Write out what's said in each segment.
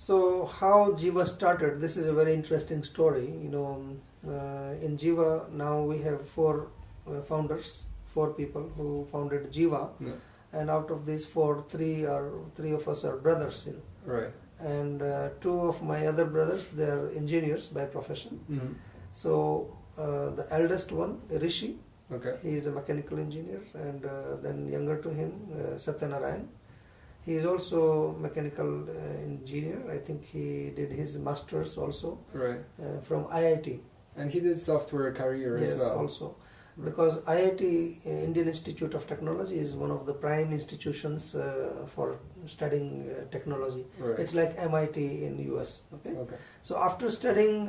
So how Jiva started, this is a very interesting story. In Jiva now we have four founders, four people who founded Jiva, Yeah. and out of these four, three of us are brothers. Right. And two of my other brothers, they are engineers by profession. Mm-hmm. So the eldest one, Rishi, Okay. he is a mechanical engineer, and then younger to him, Satyanarayan. He is also mechanical engineer. I think he did his masters also Right. from IIT. And he did software career as well. Yes, also. Because IIT, Indian Institute of Technology, is one of the prime institutions for studying technology. Right. It's like MIT in US. Okay. Okay. So after studying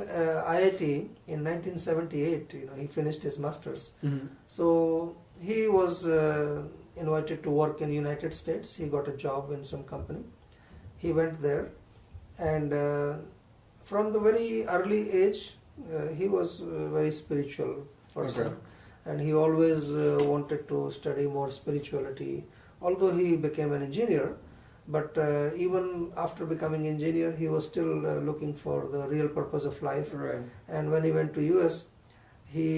IIT in 1978, he finished his masters. Mm-hmm. So he was invited to work in United States. He got a job in some company. He went there, and from the very early age, he was a very spiritual person. Okay. And he always wanted to study more spirituality. Although he became an engineer, but even after becoming engineer, he was still looking for the real purpose of life. Right. And when he went to US, he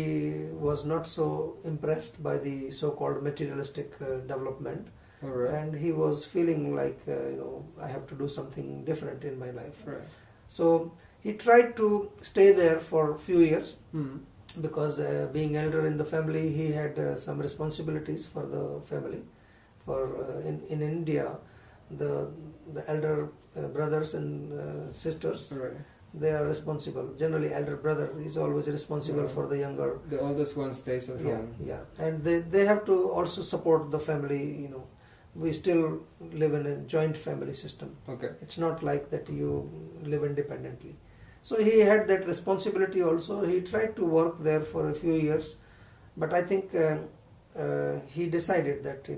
was not so impressed by the so-called materialistic development. All right. And he was feeling like, I have to do something different in my life. Right. So he tried to stay there for a few years. Mm-hmm. Because being elder in the family, he had some responsibilities for the family. In India, the elder brothers and sisters, Right. they are responsible. Generally, elder brother is always responsible Right. for the younger. The oldest one stays at home. Yeah, and they have to also support the family. We still live in a joint family system. Okay. It's not like that you live independently. So he had that responsibility also. He tried to work there for a few years, but I think he decided that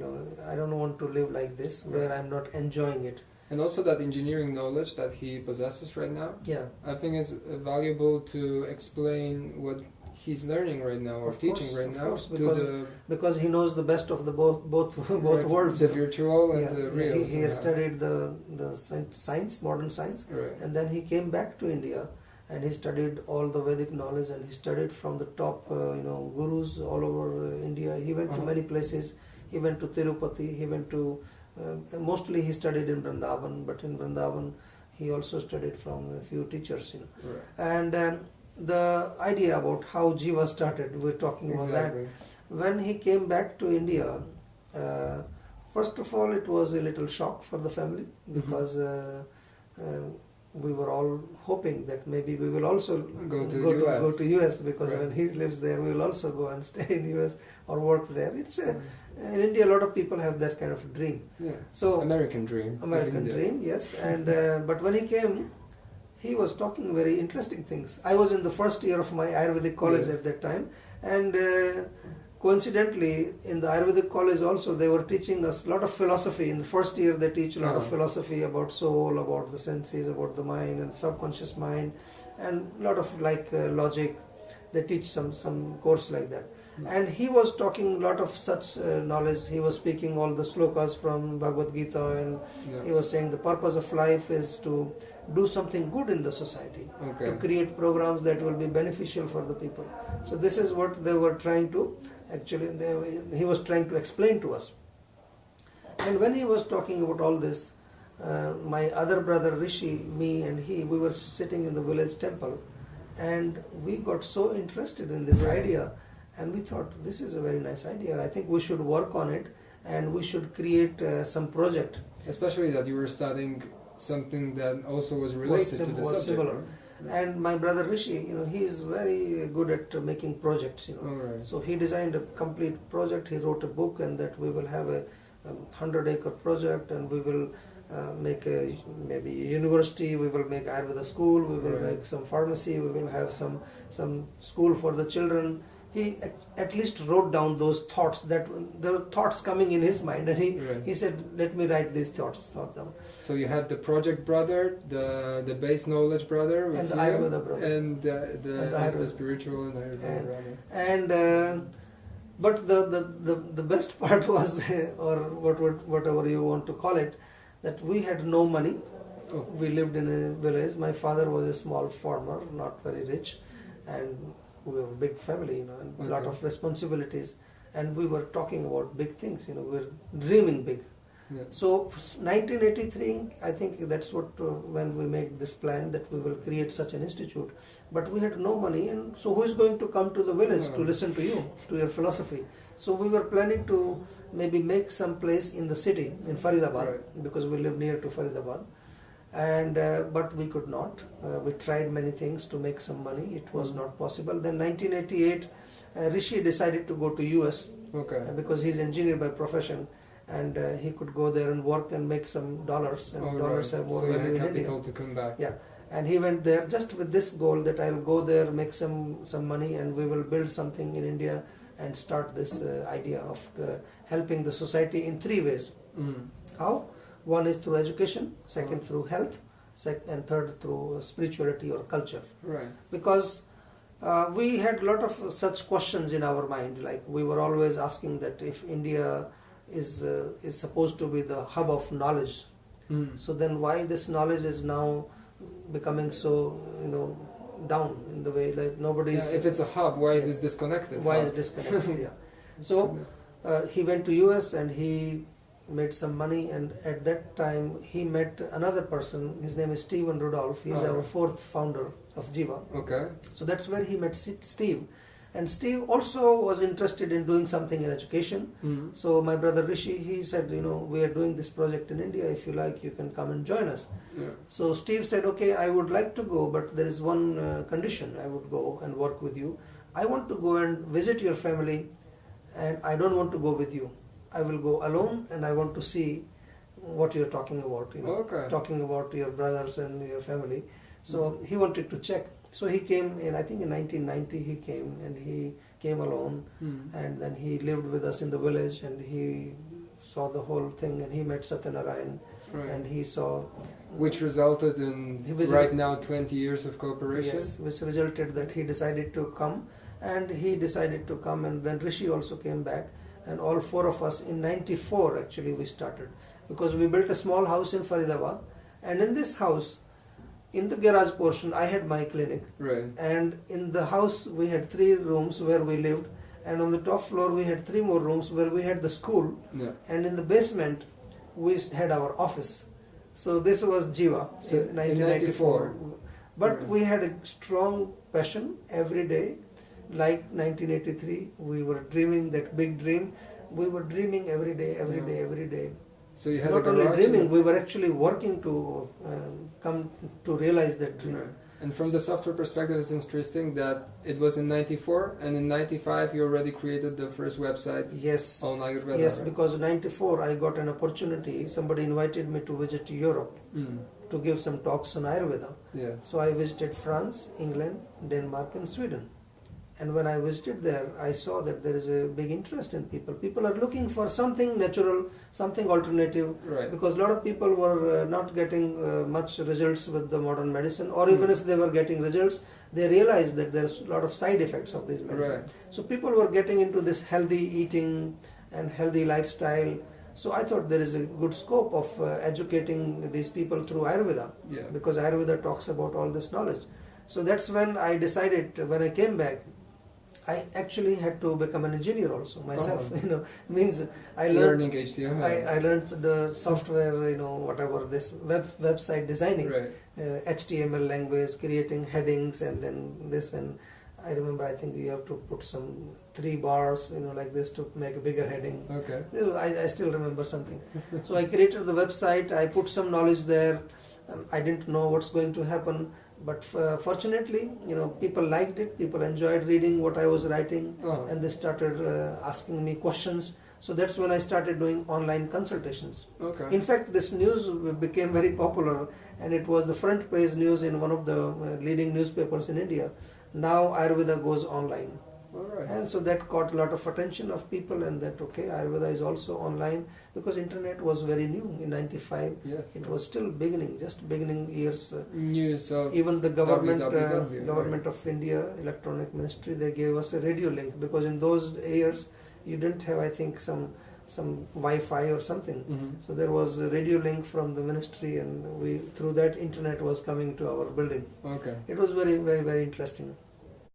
I don't want to live like this, where I'm not enjoying it. And also that engineering knowledge that he possesses right now, Yeah, I think it's valuable to explain what he's learning right now or Of teaching course, right of now course, to because he knows the best of the both right, worlds. the virtual and Yeah, the real. he has studied the science, modern science, Right. and then he came back to India. And he studied all the Vedic knowledge, and he studied from the top, gurus all over India. He went to many places. He went to Tirupati. He went to, mostly he studied in Vrindavan, but in Vrindavan he also studied from a few teachers. Right. And the idea about how Jiva started, we're talking about Exactly. that. When he came back to India, first of all, it was a little shock for the family because. We were all hoping that maybe we will also Go to US because Right. when he lives there, we will also go and stay in US or work there. In India, a lot of people have that kind of dream. Yeah. So American dream. of American India. dream, yes. And but when he came, he was talking very interesting things. I was in the first year of my Ayurvedic college Yes. at that time, and coincidentally, in the Ayurvedic college also, they were teaching us a lot of philosophy. In the first year, they teach a lot of philosophy about soul, about the senses, about the mind and subconscious mind, and a lot of logic. They teach some course like that. And he was talking a lot of such knowledge. He was speaking all the slokas from Bhagavad Gita, and he was saying the purpose of life is to do something good in the society, Okay. to create programs that will be beneficial for the people. So this is what they were trying to, he was trying to explain to us. And when he was talking about all this, my other brother Rishi, me and we were sitting in the village temple, and we got so interested in this idea, and we thought, this is a very nice idea. I think we should work on it, and we should create some project. Especially that you were studying something that also was related to the was subject. similar. And my brother Rishi, he is very good at making projects. All right. So he designed a complete project. He wrote a book, and that we will have a 100-acre project, and we will make maybe a university. We will make Ayurveda school. We will make some pharmacy. We will have some school for the children. He at least wrote down those thoughts, that there were thoughts coming in his mind, and he said, let me write these thoughts down. So you had the project brother, the base knowledge brother, And the Ayurveda brother. and the spiritual and Ayurveda brother. And but the best part was, or whatever you want to call it, that we had no money. Oh. We lived in a village. My father was a small farmer, not very rich, and we were a big family, and a lot Okay. of responsibilities. And we were talking about big things, we were dreaming big. Yeah. So 1983, I think that's what when we made this plan that we will create such an institute. But we had no money, and so who is going to come to the village to listen to you, to your philosophy? So we were planning to maybe make some place in the city, in Faridabad, Right. because we live near to Faridabad. And but we could not. We tried many things to make some money. It was not possible. Then 1988, Rishi decided to go to US Okay. because he's engineer by profession, and he could go there and work and make some dollars, and dollars have more so you value had in capital India. to come back. Yeah, and he went there just with this goal that I'll go there, make some money, and we will build something in India and start this idea of helping the society in 3 ways. Mm. How? One is through education, second through health, and third through spirituality or culture. Right. Because we had a lot of such questions in our mind, like we were always asking that if India is supposed to be the hub of knowledge, Mm. so then why this knowledge is now becoming so down in the way, like nobody is. If it's a hub, why is this disconnected? Why hub? is disconnected? Yeah. So he went to US and he made some money, and at that time he met another person. His name is Stephen Rudolph. He's our 4th founder of Jiva. Okay. So that's where he met Steve. And Steve also was interested in doing something in education. Mm. So my brother Rishi, he said, we are doing this project in India. If you like, you can come and join us. Yeah. So Steve said, okay, I would like to go, but there is one condition. I would go and work with you. I want to go and visit your family, and I don't want to go with you. I will go alone, and I want to see what you're talking about, Okay. talking about your brothers and your family. So he wanted to check. So he came I think in 1990 he came, and he came alone, and then he lived with us in the village, and he saw the whole thing, and he met Satyanarayan, Right. and he saw... Which resulted in He visited- right now 20 years of cooperation. Yes, which resulted that he decided to come, and then Rishi also came back, and all 4 of us in 94 actually we started, because we built a small house in Faridabad, and in this house, in the garage portion, I had my clinic, Right. and in the house we had 3 rooms where we lived, and on the top floor we had 3 more rooms where we had the school, Yeah. and in the basement we had our office. So this was Jiva So in 1994. But Right. we had a strong passion every day. Like 1983, we were dreaming that big dream. We were dreaming every day, every day. So you had Not a only garage dreaming, and- we were actually working to come to realize that dream. Right. And from the software perspective, it's interesting that it was in 94, and in 95 you already created the first website Yes. on Ayurveda. Yes, right? because in 94 I got an opportunity. Somebody invited me to visit Europe Mm. to give some talks on Ayurveda. Yeah. So I visited France, England, Denmark and Sweden. And when I visited there, I saw that there is a big interest in people. People are looking for something natural, something alternative, Right. because a lot of people were not getting much results with the modern medicine, or even if they were getting results, they realized that there's a lot of side effects of this medicine. Right. So people were getting into this healthy eating and healthy lifestyle. So I thought there is a good scope of educating these people through Ayurveda, Yeah. because Ayurveda talks about all this knowledge. So that's when I decided, when I came back, I actually had to become an engineer also myself. Oh. Means I learned Learning HTML. I learned the software, whatever this website designing, Right. HTML language, creating headings, and then this. And I remember, I think you have to put some 3 bars, like this to make a bigger heading. Okay. I still remember something. So I created the website. I put some knowledge there. I didn't know what's going to happen. But fortunately, people liked it. People enjoyed reading what I was writing, Oh. and they started asking me questions. So that's when I started doing online consultations. Okay. In fact, this news became very popular, and it was the front page news in one of the leading newspapers in India. Now Ayurveda goes online. All right. And so that caught a lot of attention of people, and that, okay, Ayurveda is also online, because internet was very new in 95. Yes. It was still just beginning years. News of Even the government www, of India, electronic ministry, they gave us a radio link, because in those years you didn't have, I think, some some Wi-Fi or something. Mm-hmm. So there was a radio link from the ministry, and we through that internet was coming to our building. Okay. It was very, very, very interesting.